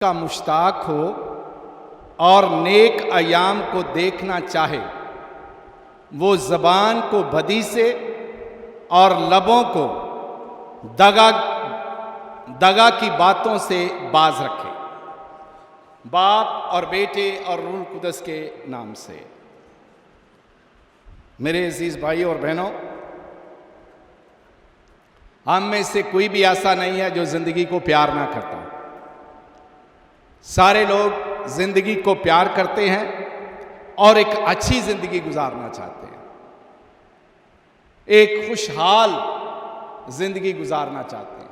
का मुश्ताक हो और नेक अयाम को देखना चाहे, वो ज़बान को बदी से और लबों को दगा की बातों से बाज रखे। बाप और बेटे और रूह कुदस के नाम से। मेरे अजीज भाइयों और बहनों, हम में से कोई भी ऐसा नहीं है जो जिंदगी को प्यार ना करता। सारे लोग जिंदगी को प्यार करते हैं और एक अच्छी जिंदगी गुजारना चाहते हैं, एक खुशहाल जिंदगी गुजारना चाहते हैं,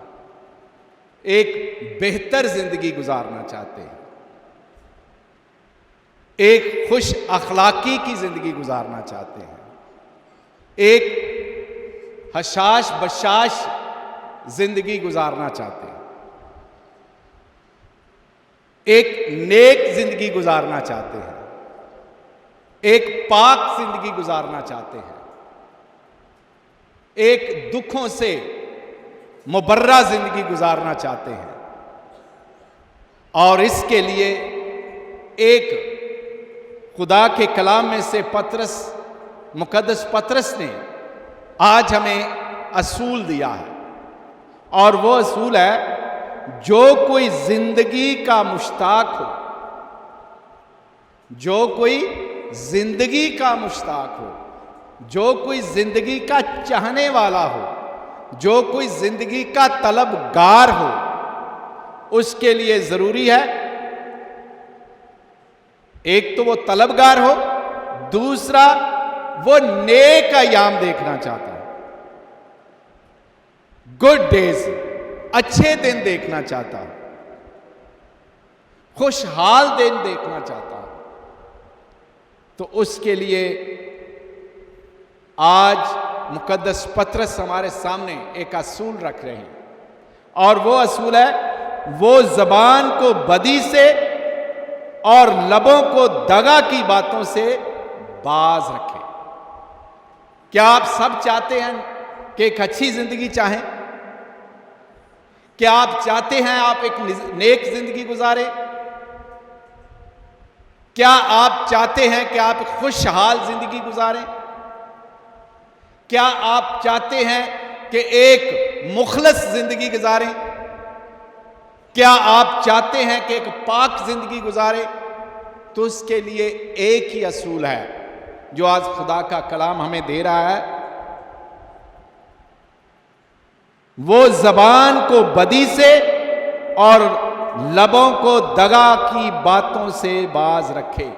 एक बेहतर जिंदगी गुजारना चाहते हैं, एक खुश अखलाकी की जिंदगी गुजारना चाहते हैं, एक हशाश बशाश जिंदगी गुजारना चाहते हैं, एक नेक जिंदगी गुजारना चाहते हैं, एक पाक जिंदगी गुजारना चाहते हैं, एक दुखों से मुबर्रा जिंदगी गुजारना चाहते हैं। और इसके लिए एक खुदा के कलाम में से मुकद्दस पतरस ने आज हमें असूल दिया है, और वो असूल है, जो कोई जिंदगी का मुश्ताक हो, जो कोई जिंदगी का मुश्ताक हो, जो कोई जिंदगी का चाहने वाला हो, जो कोई जिंदगी का तलबगार हो, उसके लिए जरूरी है एक तो वो तलबगार हो, दूसरा वो नेक अयाम देखना चाहता है, गुड डेज, अच्छे दिन देखना चाहता हूं, खुशहाल दिन देखना चाहता हूं। तो उसके लिए आज मुकद्दस पतरस हमारे सामने एक असूल रख रहे हैं, और वो असूल है, वो जबान को बदी से और लबों को दगा की बातों से बाज रखे। क्या आप सब चाहते हैं कि एक अच्छी जिंदगी चाहें? क्या आप चाहते हैं आप एक नेक जिंदगी गुजारें? क्या आप चाहते हैं कि आप खुशहाल जिंदगी गुजारें? क्या आप चाहते हैं कि एक मुखलस जिंदगी गुजारें? क्या आप चाहते हैं कि एक पाक जिंदगी गुजारें? तो उसके लिए एक ही असूल है जो आज खुदा का कलाम हमें दे रहा है, वो जबान को बदी से और लबों को दगा की बातों से बाज रखे।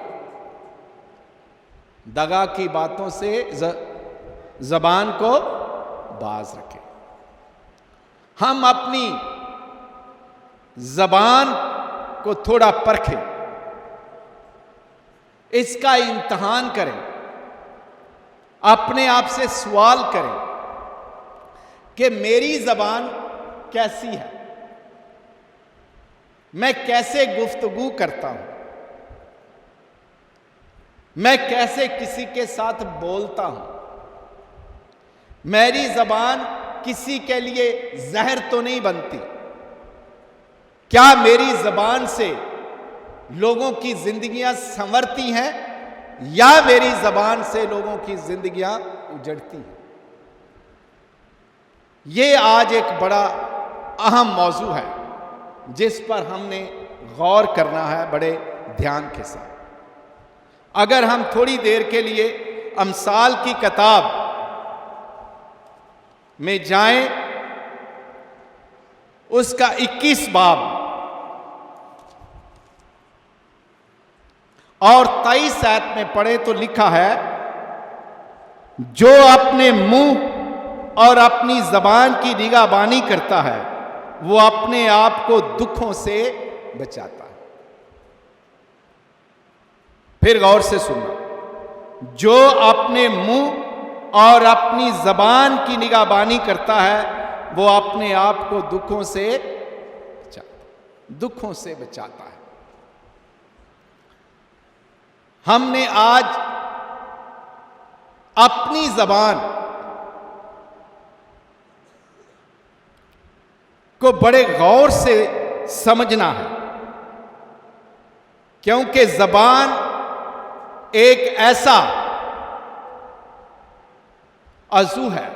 दगा की बातों से जबान को बाज रखे। हम अपनी जबान को थोड़ा परखें, इसका इम्तिहान करें, अपने आप से सवाल करें कि मेरी जबान कैसी है, मैं कैसे गुफ्तगू करता हूं, मैं कैसे किसी के साथ बोलता हूं, मेरी जबान किसी के लिए जहर तो नहीं बनती? क्या मेरी जबान से लोगों की जिंदगियां संवरती हैं या मेरी जबान से लोगों की जिंदगियां उजड़ती हैं? ये आज एक बड़ा अहम मौजू है जिस पर हमने गौर करना है बड़े ध्यान के साथ। अगर हम थोड़ी देर के लिए अमसाल की किताब में जाएं, उसका 21 बाब और 23 आयत में पढ़े तो लिखा है, जो अपने मुंह और अपनी जबान की निगाहबानी करता है वो अपने आप को दुखों से बचाता है। फिर गौर से सुनना, जो अपने मुंह और अपनी जबान की निगाहबानी करता है वो अपने आप को दुखों से बचाता है। हमने आज अपनी जबान को बड़े गौर से समझना है क्योंकि जबान एक ऐसा अज़ू है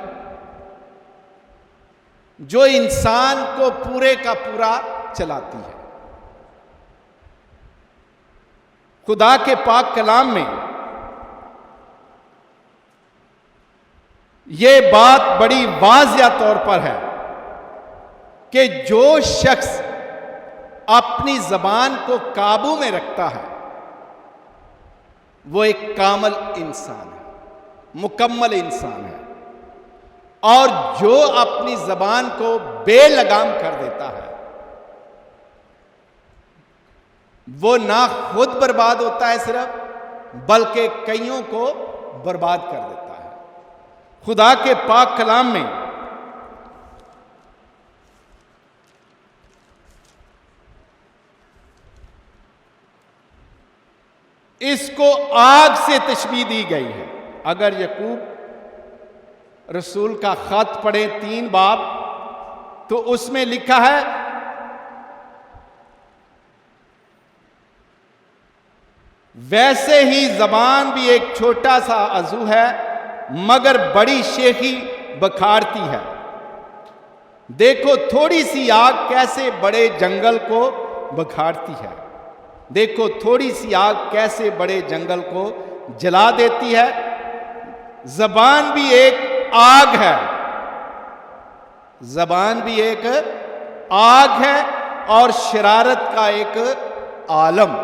जो इंसान को पूरे का पूरा चलाती है। खुदा के पाक कलाम में यह बात बड़ी वाज़िया तौर पर है कि जो शख्स अपनी जबान को काबू में रखता है वो एक कामल इंसान है, मुकम्मल इंसान है। और जो अपनी जबान को बेलगाम कर देता है वो ना खुद बर्बाद होता है सिर्फ, बल्कि कईयों को बर्बाद कर देता है। खुदा के पाक कलाम में इसको आग से तशबीह दी गई है। अगर यकूब रसूल का खत पढ़े 3 बाब तो उसमें लिखा है वैसे ही जबान भी एक छोटा सा अज़ू है मगर बड़ी शेखी बखारती है। देखो थोड़ी सी आग कैसे बड़े जंगल को बखारती है, देखो थोड़ी सी आग कैसे बड़े जंगल को जला देती है। जबान भी एक आग है, जबान भी एक आग है और शरारत का एक आलम।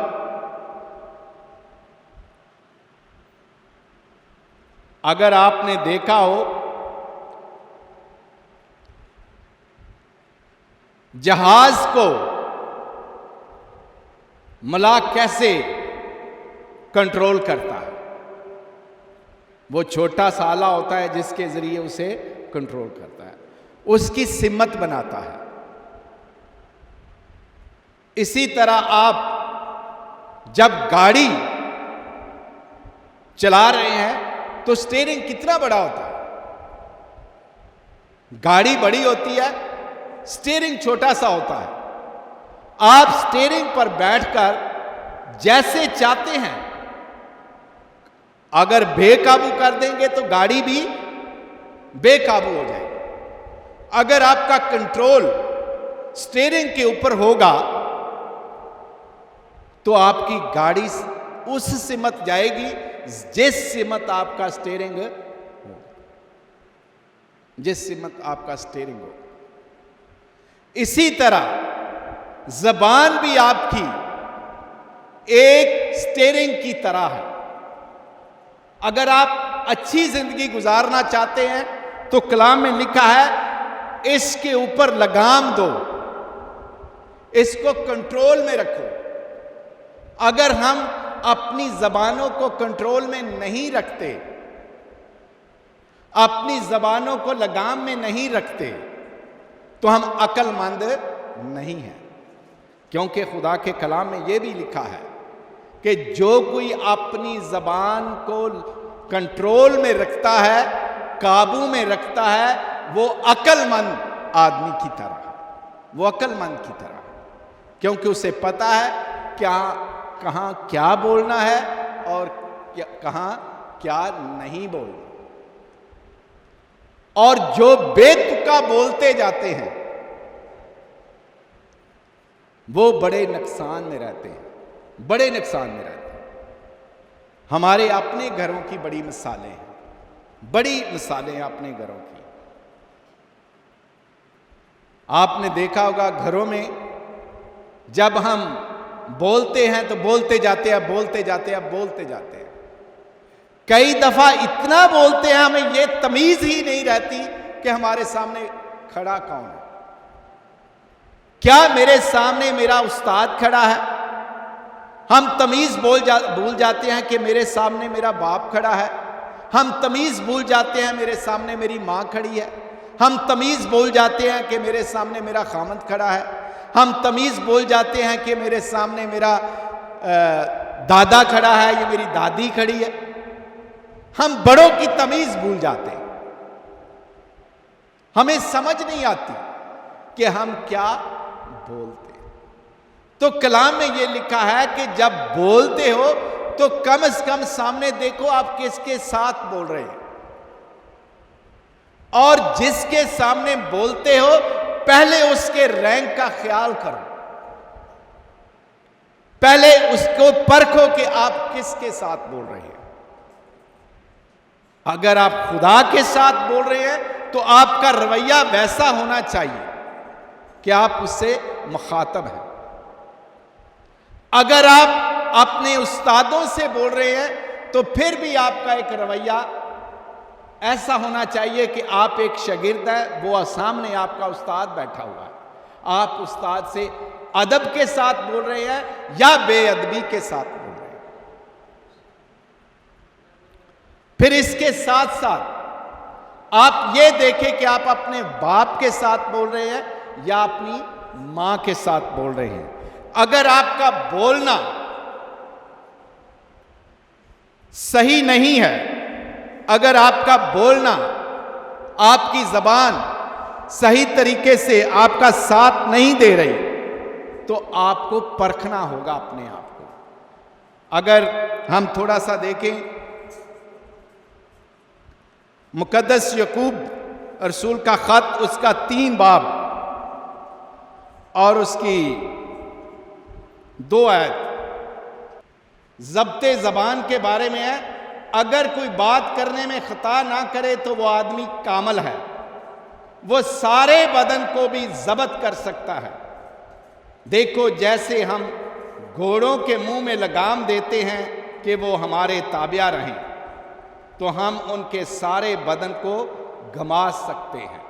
अगर आपने देखा हो जहाज को मलाह कैसे कंट्रोल करता है, वो छोटा सा आला होता है जिसके जरिए उसे कंट्रोल करता है, उसकी सिमत बनाता है। इसी तरह आप जब गाड़ी चला रहे हैं तो स्टीयरिंग कितना बड़ा होता है, गाड़ी बड़ी होती है, स्टीयरिंग छोटा सा होता है। आप स्टीयरिंग पर बैठकर जैसे चाहते हैं अगर बेकाबू कर देंगे तो गाड़ी भी बेकाबू हो जाएगी। अगर आपका कंट्रोल स्टीयरिंग के ऊपर होगा तो आपकी गाड़ी उस सिमत जाएगी जिस सिमत आपका स्टीयरिंग हो, जिस सिमत आपका स्टीयरिंग हो। इसी तरह जबान भी आपकी एक स्टीयरिंग की तरह है। अगर आप अच्छी जिंदगी गुजारना चाहते हैं तो कलाम में लिखा है इसके ऊपर लगाम दो, इसको कंट्रोल में रखो। अगर हम अपनी जबानों को कंट्रोल में नहीं रखते, अपनी जबानों को लगाम में नहीं रखते तो हम अक्लमंद नहीं हैं। क्योंकि खुदा के कलाम में यह भी लिखा है कि जो कोई अपनी जबान को कंट्रोल में रखता है, काबू में रखता है, वो अक्लमंद आदमी की तरह है, वो अक्लमंद की तरह है। क्योंकि उसे पता है क्या कहां क्या बोलना है और कहां क्या नहीं बोलना। और जो बेतुका बोलते जाते हैं वो बड़े नुकसान में रहते हैं, बड़े नुकसान में रहते हैं। हमारे अपने घरों की बड़ी मिसालें हैं, बड़ी मिसालें हैं अपने घरों की। आपने देखा होगा घरों में जब हम बोलते हैं तो बोलते जाते हैं, बोलते जाते हैं, बोलते जाते हैं। कई दफा इतना बोलते हैं हमें ये तमीज ही नहीं रहती कि हमारे सामने खड़ा कौन है। क्या मेरे सामने मेरा उस्ताद खड़ा है? हम तमीज भूल जाते हैं कि मेरे सामने मेरा बाप खड़ा है। हम तमीज भूल जाते हैं मेरे सामने मेरी माँ खड़ी है। हम तमीज भूल जाते हैं कि मेरे सामने मेरा खामद खड़ा है। हम तमीज भूल जाते हैं कि मेरे सामने मेरा दादा खड़ा है या मेरी दादी खड़ी है। हम बड़ों की तमीज भूल जाते हैं। हमें समझ नहीं आती कि हम क्या बोलते हैं। तो कलाम में यह लिखा है कि जब बोलते हो तो कम से कम सामने देखो आप किसके साथ बोल रहे हैं, और जिसके सामने बोलते हो पहले उसके रैंक का ख्याल करो, पहले उसको परखो कि आप किसके साथ बोल रहे हैं। अगर आप खुदा के साथ बोल रहे हैं तो आपका रवैया वैसा होना चाहिए कि आप उससे मुखातब हैं। अगर आप अपने उस्तादों से बोल रहे हैं तो फिर भी आपका एक रवैया ऐसा होना चाहिए कि आप एक शागिर्द है, वो सामने आपका उस्ताद बैठा हुआ है, आप उस्ताद से अदब के साथ बोल रहे हैं या बेअदबी के साथ बोल रहे हैं। फिर इसके साथ साथ आप ये देखें कि आप अपने बाप के साथ बोल रहे हैं या अपनी मां के साथ बोल रहे हैं। अगर आपका बोलना सही नहीं है, अगर आपका बोलना, आपकी जबान सही तरीके से आपका साथ नहीं दे रही, तो आपको परखना होगा अपने आप को। अगर हम थोड़ा सा देखें, मुकद्दस यकूब रसूल का खत, उसका 3 बाब और उसकी 2 आयत ज़ब्ते ज़बान के बारे में है। अगर कोई बात करने में खता ना करे तो वो आदमी कामल है, वो सारे बदन को भी ज़ब्त कर सकता है। देखो, जैसे हम घोड़ों के मुंह में लगाम देते हैं कि वो हमारे ताबिया रहें, तो हम उनके सारे बदन को घुमा सकते हैं।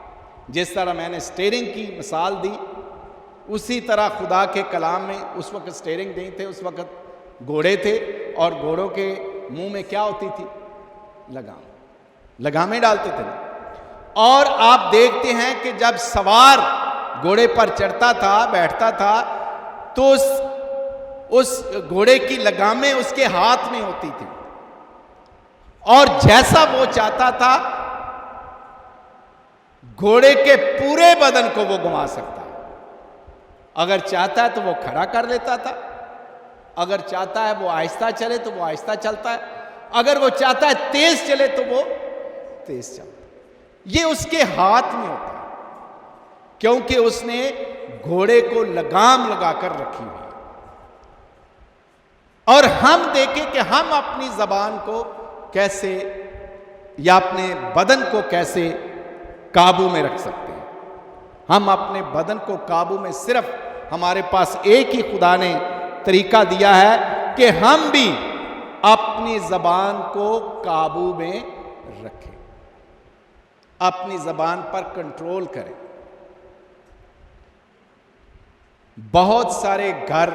जिस तरह मैंने स्टीयरिंग की मिसाल दी, उसी तरह खुदा के कलाम में उस वक्त स्टीयरिंग नहीं थे, उस वक्त घोड़े थे, और घोड़ों के मुंह में क्या होती थी? लगाम, लगामें डालते थे। और आप देखते हैं कि जब सवार घोड़े पर चढ़ता था, बैठता था, तो उस घोड़े की लगामें उसके हाथ में होती थी, और जैसा वो चाहता था घोड़े के पूरे बदन को वो घुमा सकता है। अगर चाहता है तो वो खड़ा कर लेता था, अगर चाहता है वो आहिस्ता चले तो वो आहिस्ता चलता है, अगर वो चाहता है तेज चले तो वो तेज चलता है। ये उसके हाथ में होता है, क्योंकि उसने घोड़े को लगाम लगाकर रखी हुई है। और हम देखें कि हम अपनी जबान को कैसे या अपने बदन को कैसे काबू में रख सकते हैं। हम अपने बदन को काबू में, सिर्फ हमारे पास एक ही खुदा ने तरीका दिया है कि हम भी अपनी जबान को काबू में रखें, अपनी जबान पर कंट्रोल करें। बहुत सारे घर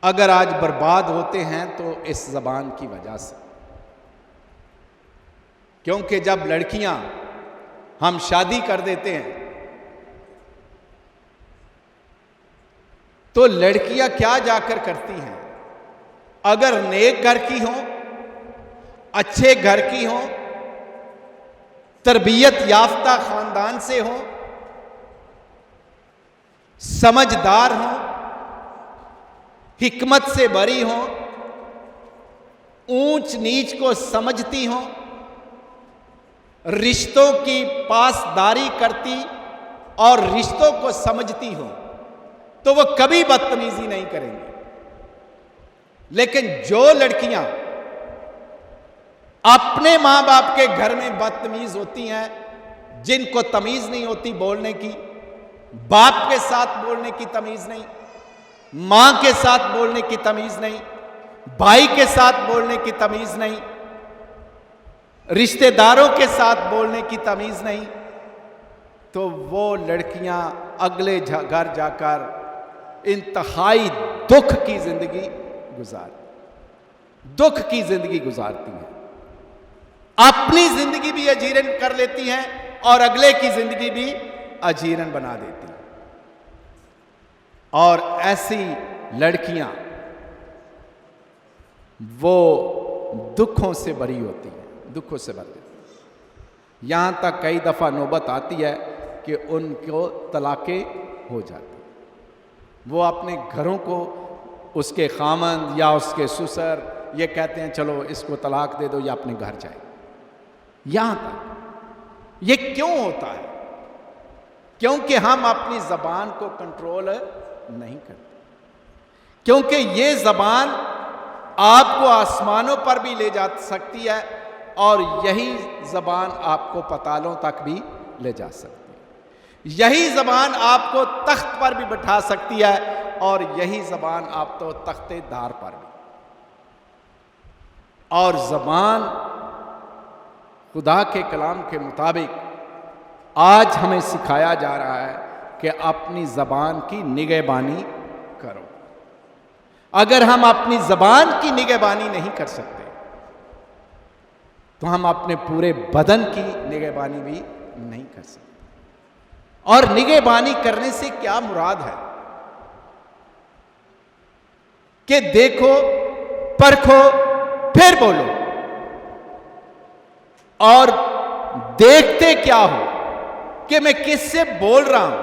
अगर आज बर्बाद होते हैं तो इस जबान की वजह से, क्योंकि जब लड़कियां हम शादी कर देते हैं तो लड़कियां क्या जाकर करती हैं? अगर नेक घर की हों, अच्छे घर की हों, तरबियत याफ्ता खानदान से हों, समझदार हों, हिकमत से भरी हों, ऊंच नीच को समझती हों, रिश्तों की पासदारी करती और रिश्तों को समझती हों, तो वो कभी बदतमीजी नहीं करेंगे। लेकिन जो लड़कियां अपने मां बाप के घर में बदतमीज होती हैं, जिनको तमीज नहीं होती बोलने की, बाप के साथ बोलने की तमीज नहीं, मां के साथ बोलने की तमीज नहीं, भाई के साथ बोलने की तमीज नहीं, रिश्तेदारों के साथ बोलने की तमीज नहीं, तो वो लड़कियां अगले घर जाकर इंतहाई दुख की जिंदगी गुजारती हैं। अपनी जिंदगी भी अजीरन कर लेती हैं और अगले की जिंदगी भी अजीरन बना देती हैं। और ऐसी लड़कियां वो दुखों से भरी होती हैं, दुखों से भरी। यहां तक कई दफा नौबत आती है कि उनको तलाकें हो जाती हैं। वो अपने घरों को उसके खामंद या उसके ससुर ये कहते हैं चलो इसको तलाक दे दो या अपने घर जाए। यहां तक ये क्यों होता है? क्योंकि हम अपनी जबान को कंट्रोल नहीं करते, क्योंकि ये जबान आपको आसमानों पर भी ले जा सकती है और यही जबान आपको पतालों तक भी ले जा सकती है। यही जबान आपको तख्त पर भी बैठा सकती है और यही जबान आपको तख्ते दार पर भी। और जबान खुदा के कलाम के मुताबिक आज हमें सिखाया जा रहा है कि अपनी जबान की निगहबानी करो। अगर हम अपनी जबान की निगहबानी नहीं कर सकते तो हम अपने पूरे बदन की निगहबानी भी नहीं कर सकते। और निगहबानी करने से क्या मुराद है कि देखो, परखो, फिर बोलो। और देखते क्या हो कि मैं किससे बोल रहा हूं।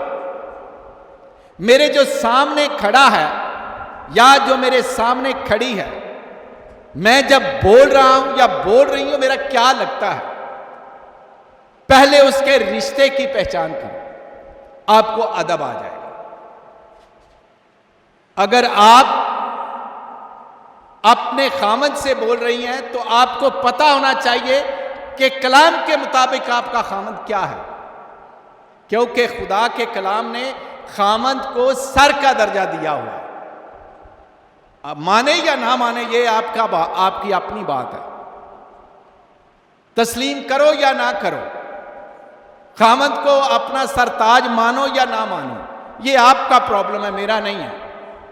मेरे जो सामने खड़ा है या जो मेरे सामने खड़ी है, मैं जब बोल रहा हूं या बोल रही हूं, मेरा क्या लगता है। पहले उसके रिश्ते की पहचान करो, आपको अदब आ जाएगा। अगर आप अपने खामद से बोल रही हैं तो आपको पता होना चाहिए कि कलाम के मुताबिक आपका खामद क्या है, क्योंकि खुदा के कलाम ने खामद को सर का दर्जा दिया हुआ है। अब माने या ना माने ये आपकी अपनी बात है, तस्लीम करो या ना करो, खामद को अपना सरताज मानो या ना मानो, ये आपका प्रॉब्लम है, मेरा नहीं है।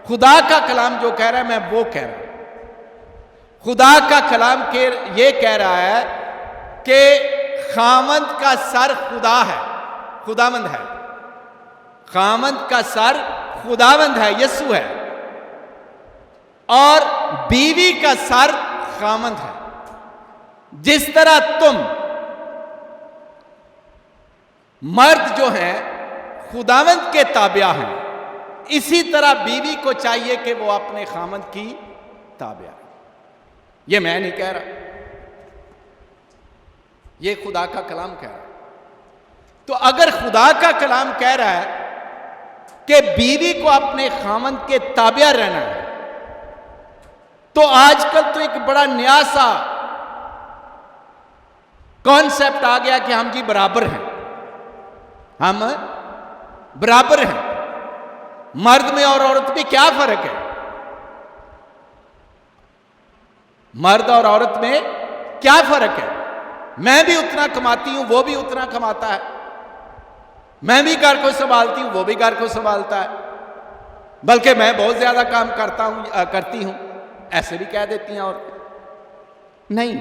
खुदा का कलाम जो कह रहा है मैं वो कह रहा हूं। खुदा का कलाम ये कह रहा है कि खामद का सर खुदा है, खुदावंद है। खामद का सर खुदावंद है, यीशु है। और बीवी का सर खामद है। जिस तरह तुम मर्द जो है खुदावंद के ताबिया हैं, इसी तरह बीवी को चाहिए कि वो अपने खामद की ताबिया। ये मैं नहीं कह रहा, ये खुदा का कलाम कह रहा है। तो अगर खुदा का कलाम कह रहा है कि बीवी को अपने खामद के ताबिया रहना है, तो आजकल तो एक बड़ा नया सा कॉन्सेप्ट आ गया कि हम जी बराबर हैं, हम बराबर हैं। मर्द में और औरत में क्या फर्क है? मर्द और औरत में क्या फर्क है? मैं भी उतना कमाती हूं, वो भी उतना कमाता है। मैं भी घर को संभालती हूं, वो भी घर को संभालता है। बल्कि मैं बहुत ज्यादा काम करती हूं, ऐसे भी कह देती हैं। और नहीं,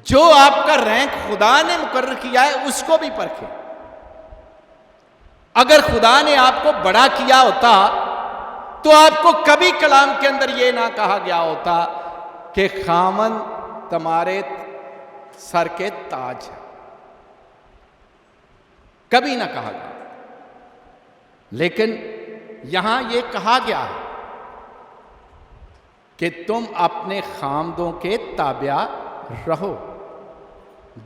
जो आपका रैंक खुदा ने मुकर्रर किया है उसको भी परखें। अगर खुदा ने आपको बड़ा किया होता तो आपको कभी कलाम के अंदर यह ना कहा गया होता कि खामन तुम्हारे सर के ताज है, कभी ना कहा गया। लेकिन यहां यह कहा गया है कि तुम अपने खामदों के ताबिया रहो।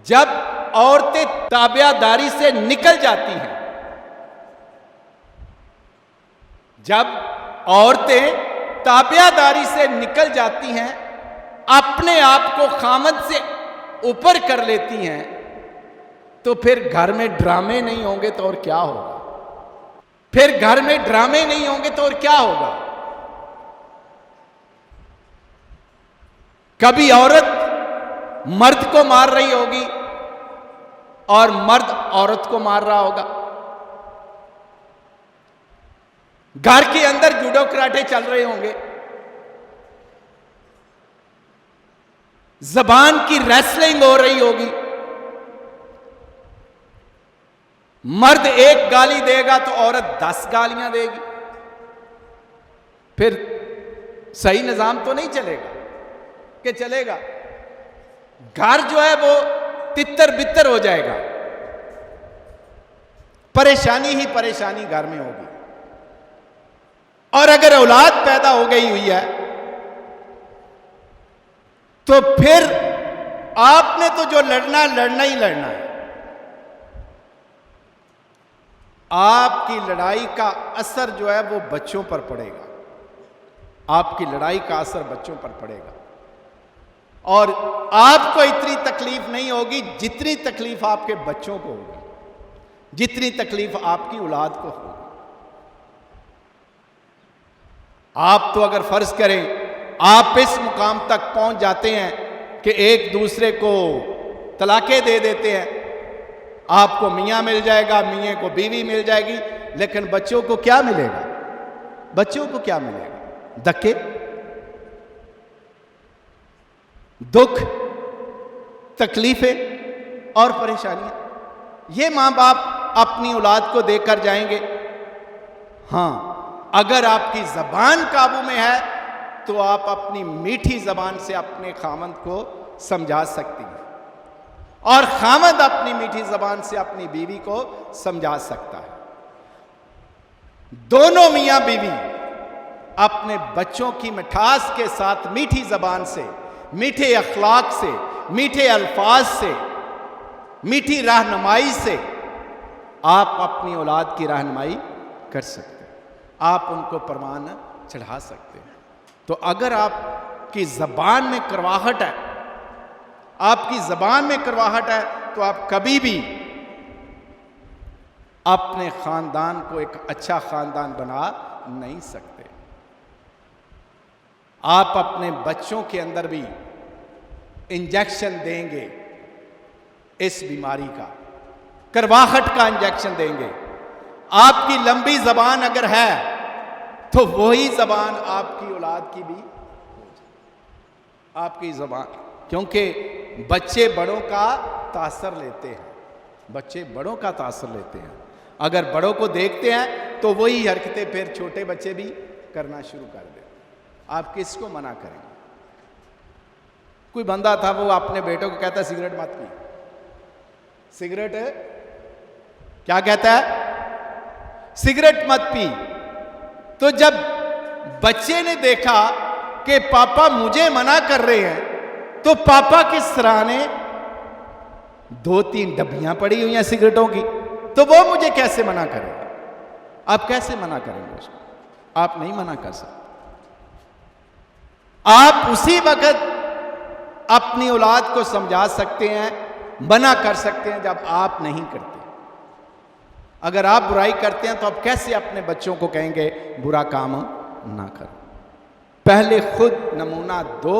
जब औरतें ताबियादारी से निकल जाती हैं, जब औरतें ताबियादारी से निकल जाती हैं, अपने आप को खामद से ऊपर कर लेती हैं, तो फिर घर में ड्रामे नहीं होंगे तो और क्या होगा? फिर घर में ड्रामे नहीं होंगे तो और क्या होगा? कभी औरत मर्द को मार रही होगी और मर्द औरत को मार रहा होगा। घर के अंदर जूडो कराटे चल रहे होंगे, जबान की रेसलिंग हो रही होगी। मर्द एक गाली देगा तो औरत 10 गालियां देगी। फिर सही निजाम तो नहीं चलेगा कि चलेगा। घर जो है वो तितर बितर हो जाएगा, परेशानी ही परेशानी घर में होगी। और अगर औलाद पैदा हो गई हुई है तो फिर आपने तो जो लड़ना ही लड़ना है। आपकी लड़ाई का असर जो है वो बच्चों पर पड़ेगा, आपकी लड़ाई का असर बच्चों पर पड़ेगा। और आपको इतनी तकलीफ नहीं होगी जितनी तकलीफ आपके बच्चों को होगी, जितनी तकलीफ आपकी औलाद को होगी। आप तो अगर फर्ज करें आप इस मुकाम तक पहुंच जाते हैं कि एक दूसरे को तलाकें दे देते हैं, आपको मियां मिल जाएगा, मियां को बीवी मिल जाएगी, लेकिन बच्चों को क्या मिलेगा? बच्चों को क्या मिलेगा? धक्के, दुख, तकलीफें और परेशानियां। ये मां बाप अपनी औलाद को देकर जाएंगे। हां, अगर आपकी जबान काबू में है तो आप अपनी मीठी जबान से अपने खामंद को समझा सकती हैं, और खामंद अपनी मीठी जबान से अपनी बीवी को समझा सकता है। दोनों मियां बीवी अपने बच्चों की मिठास के साथ मीठी जबान से, मीठे अखलाक से, मीठे अल्फाज से, मीठी रहनुमाई से आप अपनी औलाद की रहनुमाई कर सकते हैं, आप उनको परवान चढ़ा सकते हैं। तो अगर आपकी ज़बान में करवाहट है, आपकी ज़बान में करवाहट है, तो आप कभी भी अपने ख़ानदान को एक अच्छा ख़ानदान बना नहीं सकते। आप अपने बच्चों के अंदर भी इंजेक्शन देंगे इस बीमारी का, करवाहट का इंजेक्शन देंगे। आपकी लंबी ज़बान अगर है तो वही ज़बान आपकी औलाद की भी, आपकी ज़बान, क्योंकि बच्चे बड़ों का तासर लेते हैं, बच्चे बड़ों का तासर लेते हैं। अगर बड़ों को देखते हैं तो वही हरकतें फिर छोटे बच्चे भी करना शुरू कर देते। आप किसको मना करेंगे? कोई बंदा था, वो अपने बेटों को कहता है सिगरेट मत पी। सिगरेट क्या कहता है? सिगरेट मत पी। तो जब बच्चे ने देखा कि पापा मुझे मना कर रहे हैं, तो पापा की सराहने 2-3 डब्बियां पड़ी हुई हैं सिगरेटों की, तो वो मुझे कैसे मना करेगा? आप कैसे मना करेंगे उसको? आप नहीं मना कर सकते। आप उसी वक्त अपनी औलाद को समझा सकते हैं, मना कर सकते हैं, जब आप नहीं करते। अगर आप बुराई करते हैं तो आप कैसे अपने बच्चों को कहेंगे बुरा काम ना करो? पहले खुद नमूना दो,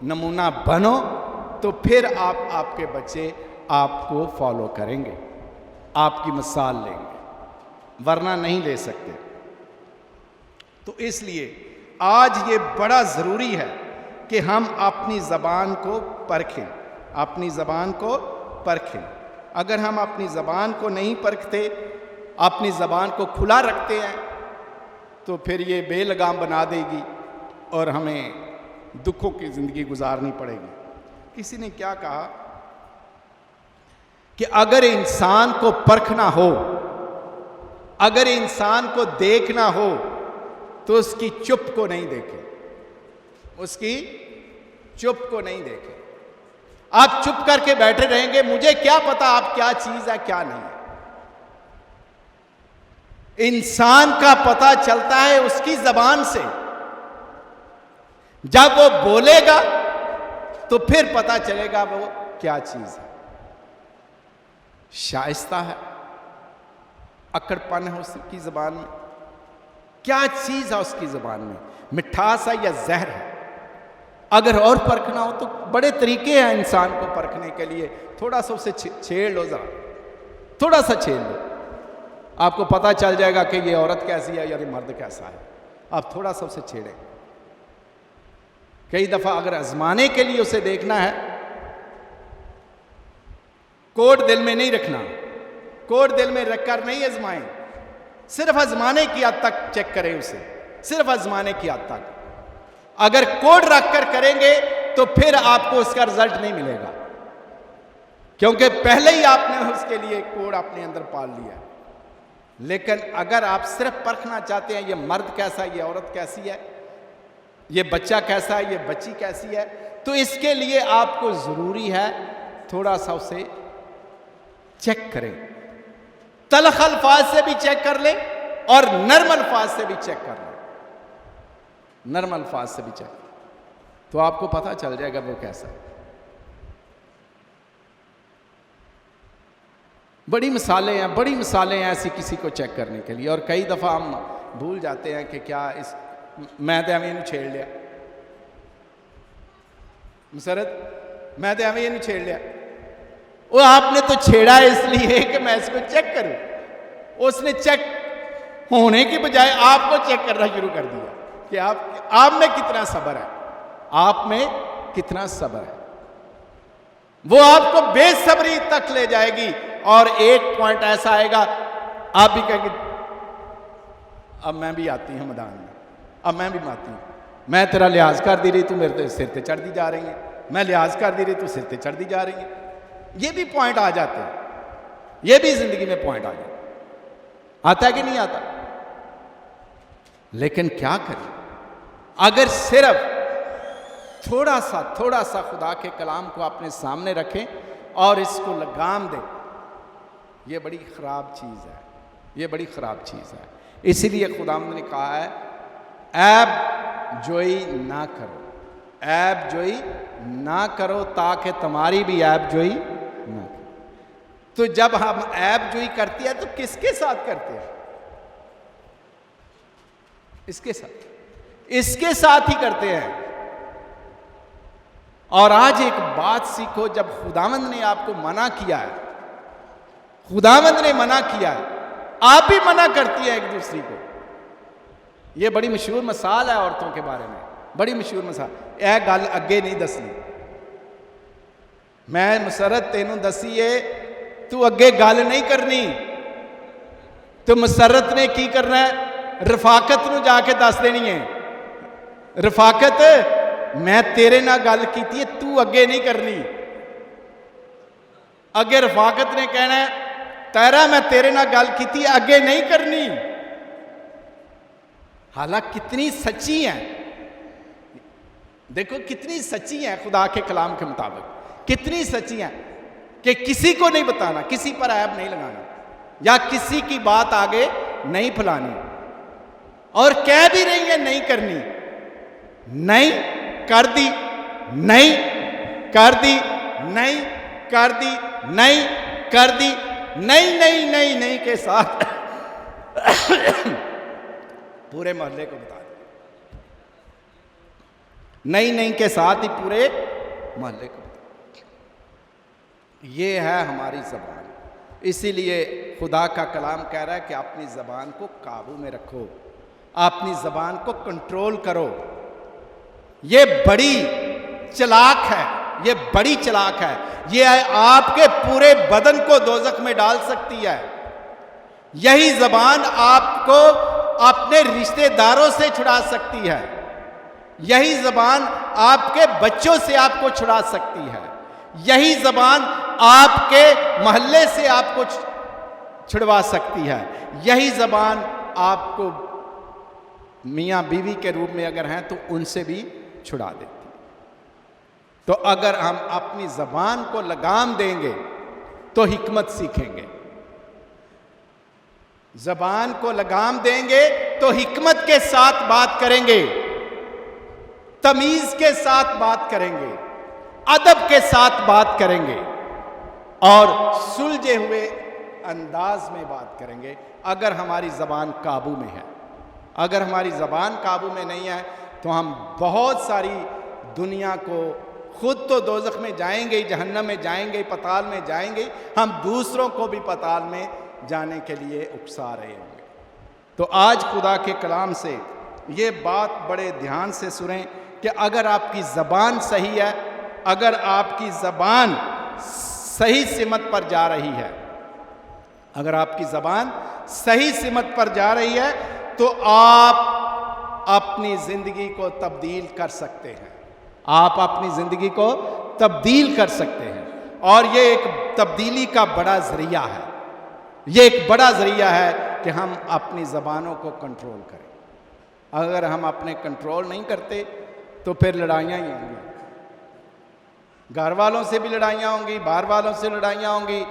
नमूना बनो, तो फिर आप, आपके बच्चे आपको फॉलो करेंगे, आपकी मिसाल लेंगे, वरना नहीं ले सकते। तो इसलिए आज ये बड़ा ज़रूरी है कि हम अपनी ज़बान को परखें, अपनी ज़बान को परखें। अगर हम अपनी ज़बान को नहीं परखते, अपनी ज़बान को खुला रखते हैं, तो फिर ये बेलगाम बना देगी और हमें दुखों की ज़िंदगी गुजारनी पड़ेगी। किसी ने क्या कहा कि अगर इंसान को परखना हो, अगर इंसान को देखना हो, तो उसकी चुप को नहीं देखे, उसकी चुप को नहीं देखे। आप चुप करके बैठे रहेंगे, मुझे क्या पता आप क्या चीज है क्या नहीं है। इंसान का पता चलता है उसकी जबान से। जब वो बोलेगा तो फिर पता चलेगा वो क्या चीज है। शाइस्ता है, अकड़पन है उसकी जबान में, क्या चीज है उसकी जबान में, मिठास है या जहर है। अगर और परखना हो तो बड़े तरीके हैं इंसान को परखने के लिए। थोड़ा सा उसे छेड़ लो, जरा थोड़ा सा छेड़ लो, आपको पता चल जाएगा कि ये औरत कैसी है या ये मर्द कैसा है। आप थोड़ा सा उसे छेड़ें। कई दफा अगर आजमाने के लिए उसे देखना है, कोड दिल में नहीं रखना, कोड दिल में रखकर नहीं आजमाएं, सिर्फ आजमाने की हद तक चेक करें उसे, सिर्फ आजमाने की हद तक। अगर कोड रखकर करेंगे तो फिर आपको उसका रिजल्ट नहीं मिलेगा, क्योंकि पहले ही आपने उसके लिए कोड अपने अंदर पाल लिया। लेकिन अगर आप सिर्फ परखना चाहते हैं ये मर्द कैसा है, ये औरत कैसी है, ये बच्चा कैसा है, ये बच्ची कैसी है, तो इसके लिए आपको ज़रूरी है थोड़ा सा उसे चेक करें। तलख अल्फाज से भी चेक कर लें और नर्म अल्फाज से भी चेक कर लें, नर्म अल्फाज से भी चेक, तो आपको पता चल जाएगा वो कैसा है। बड़ी मिसालें हैं ऐसी किसी को चेक करने के लिए। और कई दफ़ा हम भूल जाते हैं कि क्या इस मैं तो एवं छेड़ लिया, मुसरत मैं तो एवं छेड़ लिया, वो आपने तो छेड़ा इसलिए कि मैं इसको चेक करूं। उसने चेक होने की बजाय आपको चेक करना शुरू कर दिया कि आप में कितना सब्र है, आप में कितना सब्र है। वो आपको बेसब्री तक ले जाएगी और एक पॉइंट ऐसा आएगा आप भी कहेंगे अब मैं भी आती हूं मैदान में, अब मैं भी आती हूं, मैं तेरा लिहाज कर दी रही तू मेरे सिर पे चढ़ती जा रही है, मैं लिहाज कर दी रही तू सिर पे चढ़ती जा रही है। ये भी पॉइंट आ जाते हैं, ये भी जिंदगी में पॉइंट आ जाता, आता है कि नहीं आता। लेकिन क्या करें, अगर सिर्फ थोड़ा सा खुदा के कलाम को अपने सामने रखें और इसको लगाम दें, ये बड़ी ख़राब चीज़ है, ये बड़ी ख़राब चीज़ है। इसीलिए खुदावंद ने कहा है ऐब जोई ना करो, ऐब जोई ना करो ताकि तुम्हारी भी ऐब जोई ना करो। तो जब हम ऐब जोई करती है तो किसके साथ करते हैं? इसके साथ ही करते हैं। और आज एक बात सीखो, जब खुदावंद ने आपको मना किया है, खुदावंद ने मना किया है, आप ही मना करती है एक दूसरी को। यह बड़ी मशहूर मिसाल है औरतों के बारे में, बड़ी मशहूर मिसाल। यह गल अगे नहीं दसनी, मैं मुसरत तेनू दसी है, तू अगे गल नहीं करनी। तो मुसरत ने की करना है, रफाकत नू जाके दस देनी है, रफाकत मैं तेरे नाल गल कीती है, तू अगे नहीं करनी। अगे रफाकत ने कहना है तारा मैं तेरे नाल गल कीती है, अगे नहीं करनी। हालांकि कितनी सच्ची है, देखो कितनी सच्ची है खुदा के कलाम के मुताबिक, कितनी सच्ची है कि किसी को नहीं बताना, किसी पर ऐब नहीं लगाना या किसी की बात आगे नहीं फैलानी। और कह भी रही है नहीं करनी, नहीं कर दी, नहीं कर दी, नहीं कर दी, नहीं कर दी, नहीं नहीं नहीं नहीं के साथ पूरे मोहल्ले को बता दिया, नहीं नहीं के साथ ही पूरे मोहल्ले को बता दिया। ये है हमारी जबान। इसीलिए खुदा का कलाम कह रहा है कि अपनी जबान को काबू में रखो, अपनी जबान को कंट्रोल करो। ये बड़ी चालाक है, ये बड़ी चालाक है, ये आपके पूरे बदन को दोजख में डाल सकती है। यही जबान आपको अपने रिश्तेदारों से छुड़ा सकती है, यही जबान आपके बच्चों से आपको छुड़ा सकती है, यही जबान आपके मोहल्ले से आपको छुड़वा सकती है, यही जबान आपको मियाँ बीवी के रूप में अगर हैं तो उनसे भी छुड़ा देती। तो अगर हम अपनी जबान को लगाम देंगे तो हिकमत सीखेंगे, जबान को लगाम देंगे तो हिकमत के साथ बात करेंगे, तमीज के साथ बात करेंगे, अदब के साथ बात करेंगे और सुलझे हुए अंदाज में बात करेंगे। अगर हमारी जबान काबू में है, अगर हमारी जबान काबू में नहीं है तो हम बहुत सारी दुनिया को, खुद तो दोजख में जाएंगे, जहन्नम में जाएंगे, पताल में जाएंगे, हम दूसरों को भी पताल में जाने के लिए उकसा रहे होंगे। तो आज खुदा के कलाम से ये बात बड़े ध्यान से सुनें कि अगर आपकी ज़बान सही है, अगर आपकी ज़बान सही सिमत पर जा रही है, अगर आपकी ज़बान सही सिमत पर जा रही है तो आप अपनी ज़िंदगी को तब्दील कर सकते हैं, आप अपनी ज़िंदगी को तब्दील कर सकते हैं। और ये एक तब्दीली का बड़ा ज़रिया है, ये एक बड़ा ज़रिया है कि हम अपनी ज़बानों को कंट्रोल करें। अगर हम अपने कंट्रोल नहीं करते तो फिर लड़ाइयाँ ही होंगी, घर वालों से भी लड़ाइयाँ होंगी, बाहर वालों से लड़ाइयाँ होंगी,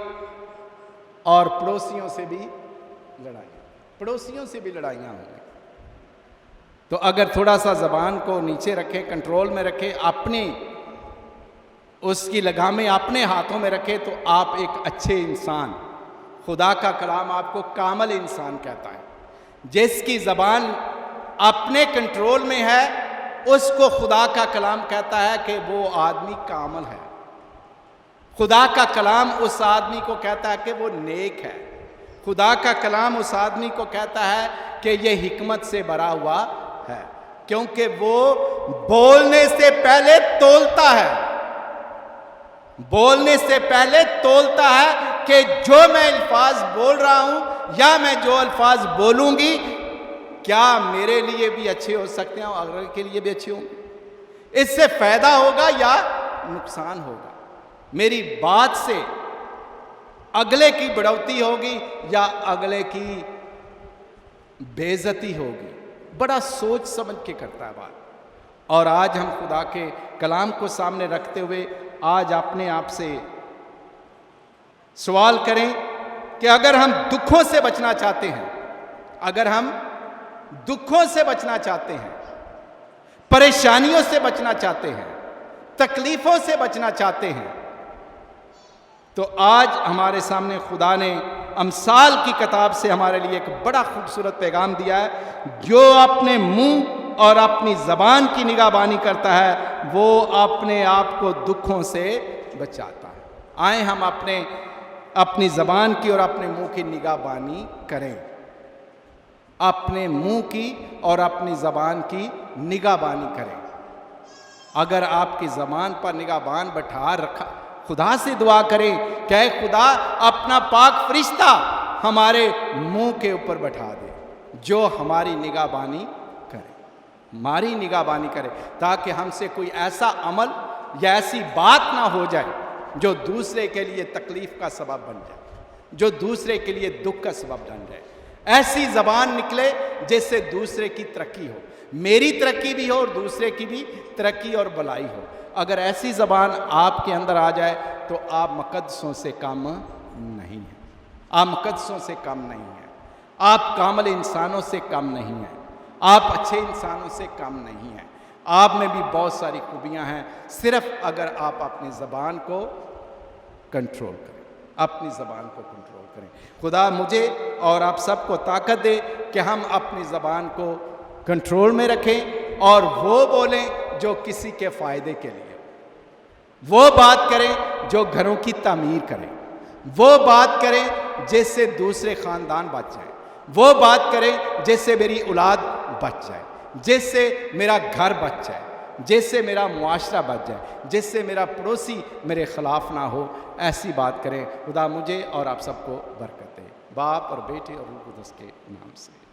और पड़ोसियों से भी लड़ाइयाँ होंगी। तो अगर थोड़ा सा ज़बान को नीचे रखे, कंट्रोल में रखे, अपनी उसकी लगामें अपने हाथों में रखे, तो आप एक अच्छे इंसान, खुदा का कलाम आपको कामल इंसान कहता है। जिसकी ज़बान अपने कंट्रोल में है उसको खुदा का कलाम कहता है कि वो आदमी कामल है। खुदा का कलाम उस आदमी को कहता है कि वो नेक है। खुदा का कलाम उस आदमी को कहता है कि ये हिकमत से भरा हुआ है, क्योंकि वो बोलने से पहले तोलता है, बोलने से पहले तोलता है कि जो मैं अल्फाज बोल रहा हूं या मैं जो अल्फाज बोलूंगी क्या मेरे लिए भी अच्छे हो सकते हैं और अगले के लिए भी अच्छे होंगे, इससे फायदा होगा या नुकसान होगा, मेरी बात से अगले की बढ़ोतरी होगी या अगले की बेइज्जती होगी। बड़ा सोच समझ के करता है बात। और आज हम खुदा के कलाम को सामने रखते हुए आज अपने आप से सवाल करें कि अगर हम दुखों से बचना चाहते हैं, अगर हम दुखों से बचना चाहते हैं, परेशानियों से बचना चाहते हैं, तकलीफों से बचना चाहते हैं, तो आज हमारे सामने खुदा ने अमसाल की किताब से हमारे लिए एक बड़ा खूबसूरत पैगाम दिया है। जो अपने मुंह और अपनी ज़बान की निगाहबानी करता है वो अपने आप को दुखों से बचाता है। आए हम अपनी ज़बान की और अपने मुंह की निगाहबानी करें, अपने मुंह की और अपनी ज़बान की निगाहबानी करें। अगर आपकी ज़बान पर निगाहबान बैठा रखा, खुदा से दुआ करें कि खुदा अपना पाक फरिश्ता हमारे मुंह के ऊपर बैठा दे, जो हमारी निगाहबानी करे, हमारी निगाहबानी करे, ताकि हमसे कोई ऐसा अमल या ऐसी बात ना हो जाए जो दूसरे के लिए तकलीफ का सबब बन जाए, जो दूसरे के लिए दुख का सबब बन जाए। ऐसी ज़बान निकले जिससे दूसरे की तरक्की हो, मेरी तरक्की भी हो और दूसरे की भी तरक्की और भलाई हो। अगर ऐसी ज़बान आपके अंदर आ जाए तो आप मुक़द्दसों से कम नहीं हैं, आप मुक़द्दसों से कम नहीं हैं, आप कामिल इंसानों से कम नहीं हैं, आप अच्छे इंसानों से कम नहीं हैं। आप में भी बहुत सारी खूबियाँ हैं, सिर्फ अगर आप अपनी ज़बान को कंट्रोल करें, अपनी ज़बान को कंट्रोल करें। खुदा मुझे और आप सबको ताकत दे कि हम अपनी ज़बान को कंट्रोल में रखें और वो बोलें जो किसी के फ़ायदे के लिए, वो बात करें जो घरों की तामीर करें, वो बात करें जिससे दूसरे ख़ानदान बच जाए, वो बात करें जिससे मेरी औलाद बच जाए, जिससे मेरा घर बच जाए, जिससे मेरा मुआशरा बच जाए, जिससे मेरा पड़ोसी मेरे ख़िलाफ़ ना हो। ऐसी बात करें। खुदा मुझे और आप सबको बरकत दे, बाप और बेटे और रूह कुद्दूस के नाम से।